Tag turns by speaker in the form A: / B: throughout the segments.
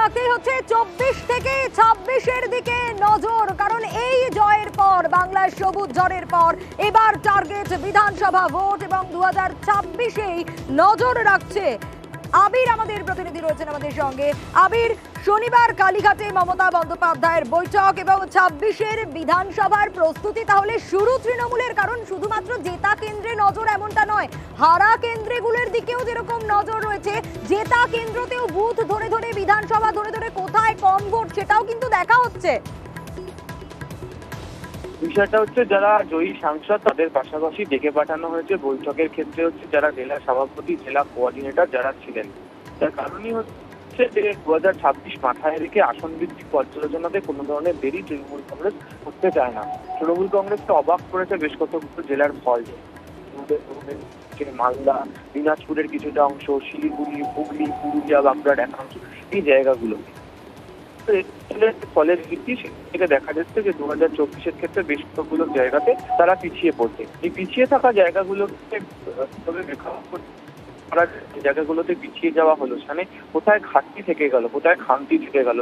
A: রাখতেই হচ্ছে 24 থেকে 26-এর দিকে নজর, কারণ এই জয়ের পর, বাংলার সবুজ ঝড়ের পর এবার টার্গেট বিধানসভা ভোট এবং 2026-এই নজর রাখছে। আবির আমাদের প্রতিনিধি রয়েছেন আমাদের সঙ্গে। আবির, শনিবার কালীঘাটে মমতা বন্দ্যোপাধ্যায়ের বৈঠক এবং 26-এর বিধানসভার প্রস্তুতি তাহলে শুরু তৃণমূলের, কারণ শুধুমাত্র জেতা কেন্দ্রে নজর এমনটা নয়, হারা কেন্দ্রগুলোর দিকেও যেরকম নজর রয়েছে, জেতা কেন্দ্রতেও বুথ ধরে ধরে, বিধানসভা ধরে ধরে কোথায় কম ভোট সেটাও কিন্তু দেখা হচ্ছে।
B: বিষয়টা হচ্ছে যারা জয়ী সাংসদ তাদের পাশাপাশি ডেকে পাঠানো হয়েছে বৈঠকের ক্ষেত্রে হচ্ছে যারা জেলা সভাপতি, জেলা কোঅর্ডিনেটর যারা ছিলেন। তার কারণই হচ্ছে যে 2026 মাথায় রেখে আসন ভিত্তিক পর্যালোচনাতে কোনো ধরনের দেরি তৃণমূল কংগ্রেস করতে চায় না। তৃণমূল কংগ্রেসকে অবাক করেছে বেশ কতগুলো জেলার ফল, মালদা, দিনাজপুরের কিছুটা অংশ, শিলিগুড়ি, হুগলি, পুরুলিয়া, বাঁকুড়ার একাংশ, এই জায়গাগুলো। ফলের ভিত্তি থেকে দেখা যাচ্ছে যে 2024-এর ক্ষেত্রে বেশ কতগুলো জায়গাতে তারা পিছিয়ে পড়ছে। এই পিছিয়ে থাকা জায়গাগুলোকে জায়গাগুলোতে পিছিয়ে যাওয়া হলো, সেখানে কোথায় ঘাটতি থেকে গেল, কোথায় খামতি থেকে গেল,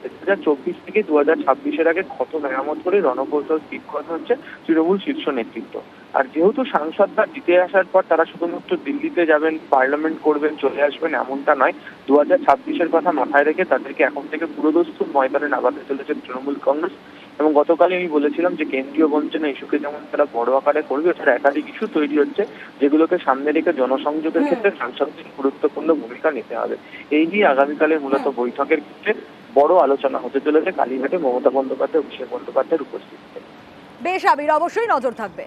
B: 2024 থেকে 2026-এর আগে ক্ষত মেরামত করে রণকৌশল ঠিক করা হচ্ছে তৃণমূল শীর্ষ নেতৃত্ব। আর যেহেতু সাংসদরা জিতে আসার পর তারা শুধুমাত্র দিল্লিতে যাবেন, পার্লামেন্ট করবেন, চলে আসবেন এমনটা নয়, 2026-এর কথা মাথায় রেখে তাদেরকে এখন থেকে পুরোদস্তুর ময়দানে নামাতে চলেছে তৃণমূল কংগ্রেস। এবং গতকালই আমি বলেছিলাম যে কেন্দ্রীয় বঞ্চনা ইস্যুকে যেমন তারা বড় আকারে করবে, তারা একাধিক ইস্যু তৈরি হচ্ছে যেগুলোকে সামনে রেখে জনসংযোগের ক্ষেত্রে সাংসদদের গুরুত্বপূর্ণ ভূমিকা নিতে হবে। এই নিয়ে আগামীকালের মূলত বৈঠকের ক্ষেত্রে বড় আলোচনা হতে চলেছে কালীঘাটে মমতা বন্দ্যোপাধ্যায়, অভিষেক বন্দ্যোপাধ্যায়ের উপস্থিতিতে।
A: বেশ আবির, অবশ্যই নজর থাকবে।